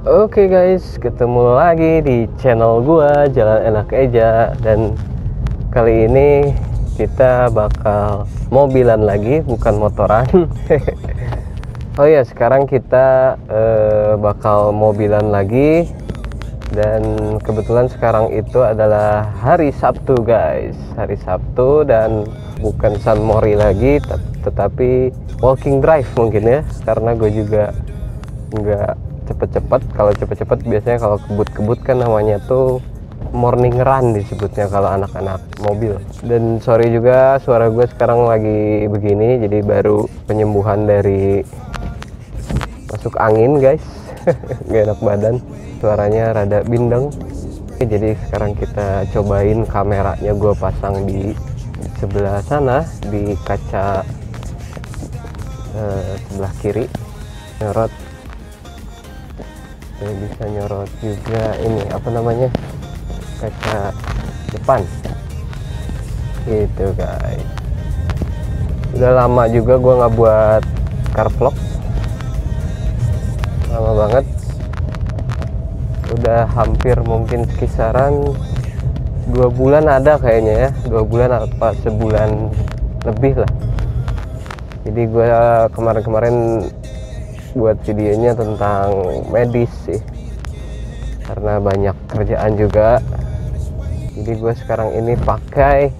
Oke guys, ketemu lagi di channel gua Jalan Enak Eja. Dan kali ini kita bakal mobilan lagi, bukan motoran. Oh ya, sekarang kita bakal mobilan lagi. Dan kebetulan sekarang itu adalah hari Sabtu guys, hari Sabtu, dan bukan San Mori lagi, tetapi walking drive mungkin ya, karena gue juga nggak cepet-cepet. Kalau cepet-cepet biasanya kalau kebut-kebut kan namanya tuh morning run disebutnya kalau anak-anak mobil. Dan sorry juga suara gue sekarang lagi begini, jadi baru penyembuhan dari masuk angin guys. Gak enak badan, suaranya rada bindeng. Jadi sekarang kita cobain kameranya, gue pasang di sebelah sana di kaca sebelah kiri, nyorot. Bisa nyorot juga ini apa namanya, kaca depan gitu guys. Udah lama juga gue nggak buat car vlog, lama banget, udah hampir mungkin kisaran 2 bulan ada kayaknya ya, 2 bulan apa sebulan lebih lah. Jadi gue kemarin buat videonya tentang medis sih, karena banyak kerjaan juga. Jadi gue sekarang ini pakai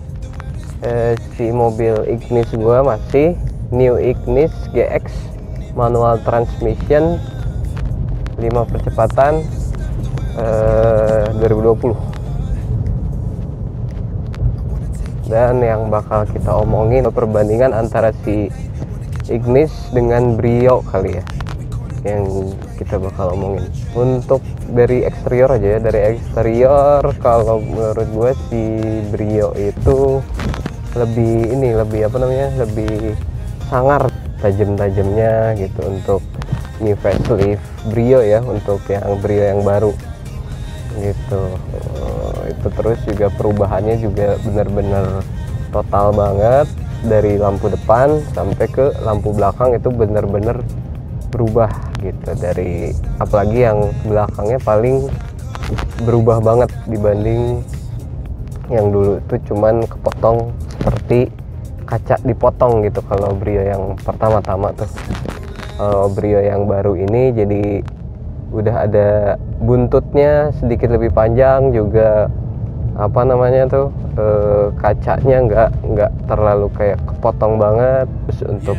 si mobil Ignis gue, masih new Ignis GX manual transmission 5 percepatan 2020. Dan yang bakal kita omongin perbandingan antara si Ignis dengan Brio kali ya, yang kita bakal omongin. Untuk dari eksterior aja ya, dari eksterior kalau menurut gue si Brio itu lebih apa namanya, lebih sangar tajam-tajamnya gitu untuk new facelift Brio ya, untuk yang Brio yang baru gitu. Itu terus juga perubahannya juga bener-bener total banget, dari lampu depan sampai ke lampu belakang itu bener-bener berubah gitu. Dari apalagi yang belakangnya paling berubah banget dibanding yang dulu itu cuman kepotong seperti kaca dipotong gitu kalau Brio yang pertama-tama tuh. Kalau Brio yang baru ini jadi udah ada buntutnya sedikit lebih panjang juga, apa namanya tuh, kacanya nggak terlalu kayak kepotong banget. Terus untuk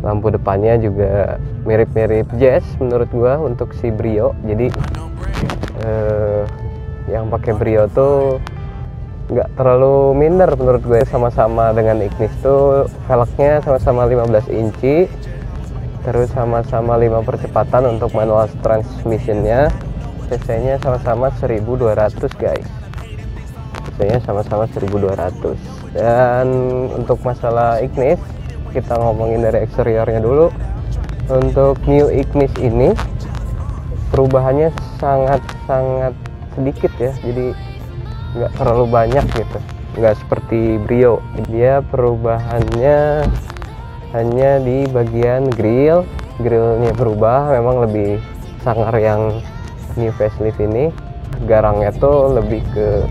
lampu depannya juga mirip-mirip Jazz menurut gua untuk si Brio. Jadi yang pakai Brio tuh nggak terlalu minder menurut gue. Sama-sama dengan Ignis tuh velgnya sama-sama 15 inci, terus sama-sama 5 percepatan untuk manual transmissionnya. cc nya sama-sama 1200 guys, cc nya sama-sama 1200. Dan untuk masalah Ignis, kita ngomongin dari eksteriornya dulu. Untuk new Ignis ini perubahannya sangat-sangat sedikit ya, jadi nggak terlalu banyak gitu, nggak seperti Brio. Dia perubahannya hanya di bagian grillnya berubah, memang lebih sangar yang new facelift ini. Garangnya tuh lebih ke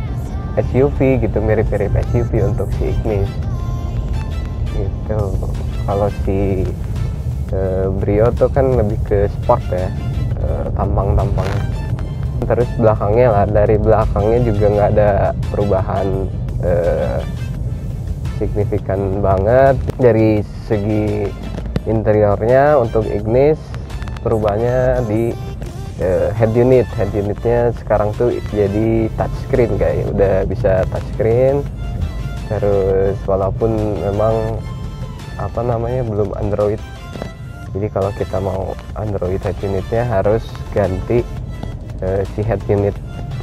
SUV gitu, mirip-mirip SUV untuk si Ignis gitu. Kalau si Brio tuh kan lebih ke sport ya, tampang-tampangnya. Terus belakangnya lah, dari belakangnya juga nggak ada perubahan signifikan banget. Dari segi interiornya untuk Ignis perubahannya di head unitnya sekarang tuh jadi touchscreen kayak udah bisa touchscreen. Terus walaupun memang apa namanya belum Android, jadi kalau kita mau Android head unitnya harus ganti si head unit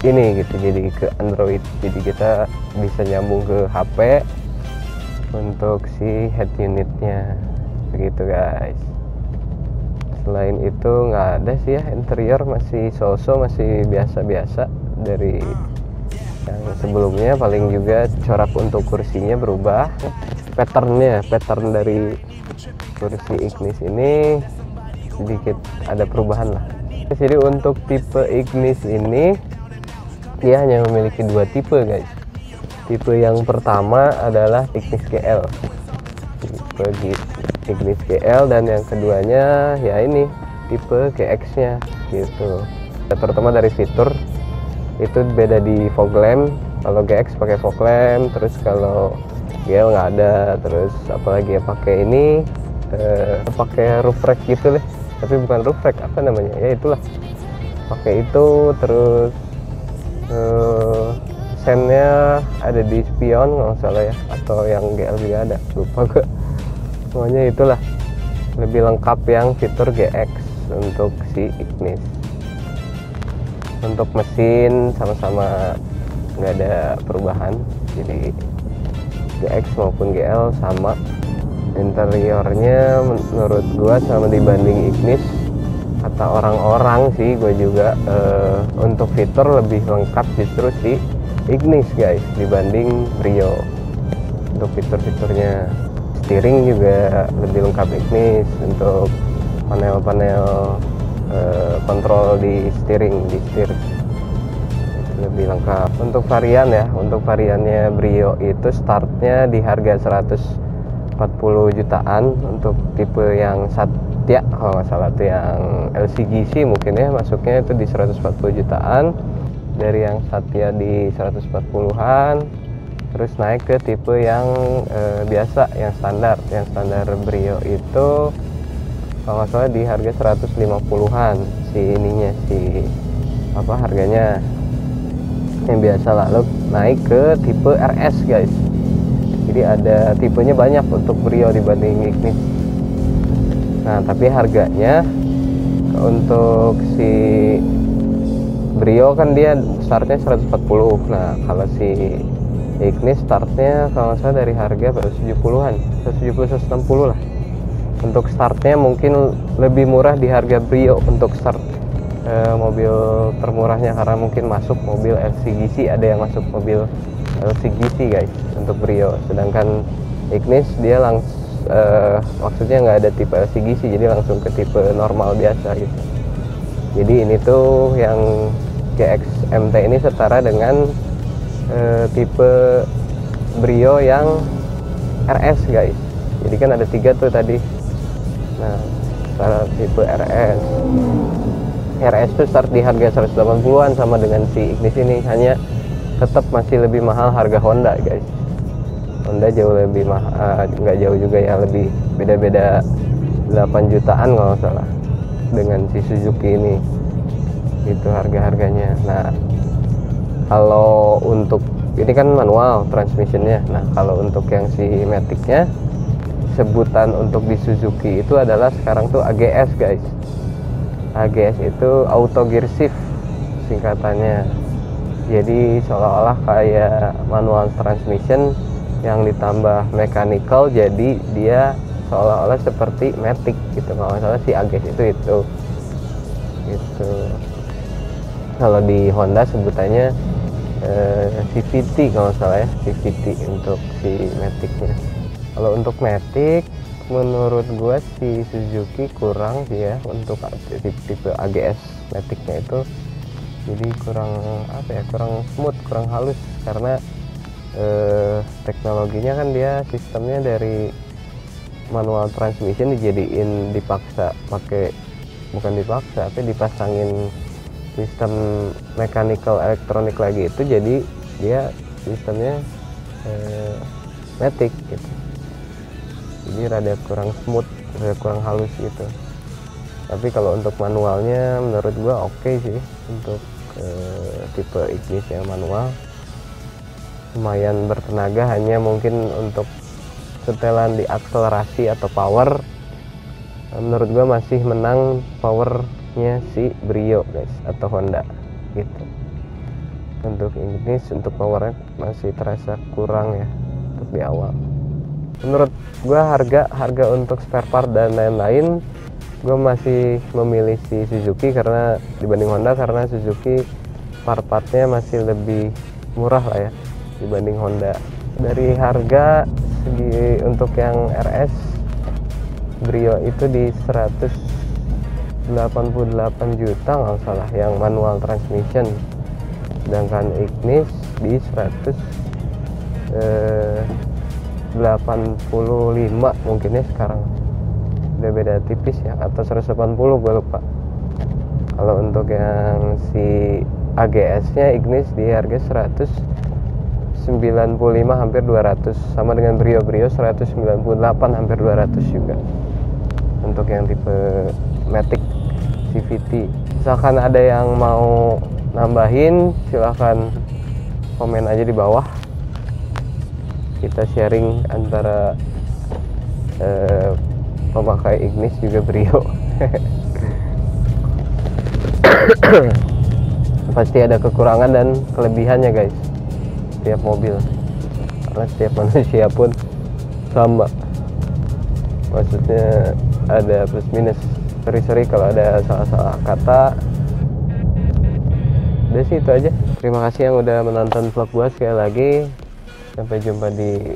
ini gitu, jadi ke Android. Jadi kita bisa nyambung ke HP untuk si head unitnya begitu guys. Selain itu nggak ada sih ya, interior masih masih biasa-biasa dari yang sebelumnya. Paling juga corak untuk kursinya berubah, pattern dari kursi Ignis ini sedikit ada perubahan lah. Jadi untuk tipe Ignis ini dia hanya memiliki dua tipe guys. Tipe yang pertama adalah Ignis GL, tipe Ignis GL, dan yang keduanya ya ini tipe GX nya gitu. Terutama dari fitur itu beda di fog lamp. Kalau GX pakai fog lamp, terus kalau GL nggak ada. Terus apalagi ya pakai ini pakai roof rack gitu deh, tapi bukan roof rack, apa namanya ya, itulah pakai itu. Terus sennya ada di spion kalau salah ya, atau yang GL juga ada, lupa gue. Semuanya itulah lebih lengkap yang fitur GX untuk si Ignis. Untuk mesin sama-sama nggak ada perubahan, jadi GX maupun GL sama. Interiornya menurut gua sama dibanding Ignis, kata orang-orang sih, gue juga untuk fitur lebih lengkap justru si Ignis guys dibanding Brio. Untuk fitur-fiturnya, steering juga lebih lengkap Ignis. Untuk panel-panel kontrol di steering, di setir, itu lebih lengkap. Untuk varian ya, untuk variannya Brio itu startnya di harga 140 jutaan untuk tipe yang Satya, kalau nggak salah itu yang LCGC mungkin ya, masuknya itu di 140 jutaan. Dari yang Satya di 140-an, terus naik ke tipe yang biasa, yang standar Brio itu kalau nggak salah di harga 150-an si ininya, si apa harganya yang biasa. Lalu naik ke tipe RS guys, jadi ada tipenya banyak untuk Brio dibanding Ignis. Nah tapi harganya untuk si Brio kan dia startnya 140. Nah kalau si Ignis startnya kalau nggak salah dari harga 170-an, 170-160 lah. Untuk startnya mungkin lebih murah di harga Brio untuk start mobil termurahnya, karena mungkin masuk mobil LCGC, ada yang masuk mobil LCGC guys untuk Brio. Sedangkan Ignis dia maksudnya nggak ada tipe LCGC, jadi langsung ke tipe normal biasa gitu. Jadi ini tuh yang GX MT ini setara dengan tipe Brio yang RS guys. Jadi kan ada 3 tuh tadi. Nah setara tipe RS tuh start di harga 180-an sama dengan si Ignis ini, hanya tetap masih lebih mahal harga Honda guys. Honda jauh lebih mahal, nggak jauh juga ya, lebih beda-beda 8 jutaan kalau salah dengan si Suzuki ini, itu harga-harganya. Nah kalau untuk ini kan manual transmissionnya. Nah kalau untuk yang si Matic-nya, sebutan untuk di Suzuki itu adalah sekarang tuh AGS guys. AGS itu auto gear shift singkatannya. Jadi seolah-olah kayak manual transmission yang ditambah mechanical, jadi dia seolah-olah seperti Matic gitu. Kalau nggak salah si AGS itu gitu. Kalau di Honda sebutannya CVT kalau nggak salah ya, CVT untuk si Matic-nya. Kalau untuk Matic, menurut gua si Suzuki kurang sih ya untuk tipe AGS Matic-nya itu. Jadi kurang apa ya, kurang smooth, kurang halus, karena teknologinya kan dia sistemnya dari manual transmission dijadiin, dipaksa pakai, bukan dipaksa tapi dipasangin sistem mechanical elektronik lagi itu, jadi dia sistemnya Matic gitu. Jadi rada kurang smooth, rada kurang halus gitu. Tapi kalau untuk manualnya menurut gua oke sih untuk tipe Ignis yang manual. Lumayan bertenaga, hanya mungkin untuk setelan di akselerasi atau power menurut gua masih menang powernya si Brio guys atau Honda gitu. Untuk Ignis, untuk powernya masih terasa kurang ya untuk di awal. Menurut gua harga untuk spare part dan lain-lain, gue masih memilih si Suzuki karena dibanding Honda, karena Suzuki part-partnya masih lebih murah lah ya dibanding Honda. Dari harga segi untuk yang RS Brio itu di 100 88 juta nggak salah yang manual transmission, sedangkan Ignis di 185 mungkinnya sekarang, udah beda tipis ya, atau 180 gue lupa. Kalau untuk yang si AGS nya Ignis di harga 195 hampir 200, sama dengan Brio 198 hampir 200 juga untuk yang tipe Matic CVT. Misalkan ada yang mau nambahin, silahkan komen aja di bawah, kita sharing antara pemakai Ignis juga Brio. Pasti ada kekurangan dan kelebihannya guys, setiap mobil, karena setiap manusia pun sama, maksudnya ada plus minus. Sorry kalau ada salah-salah kata. Udah sih itu aja. Terima kasih yang udah menonton vlog gua sekali lagi. Sampai jumpa di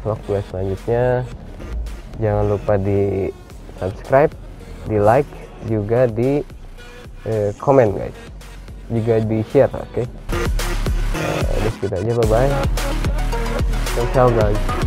vlog gua selanjutnya. Jangan lupa di subscribe, di like, juga di komen guys, juga di share. Oke. Udah segitu aja, bye bye. Ciao guys.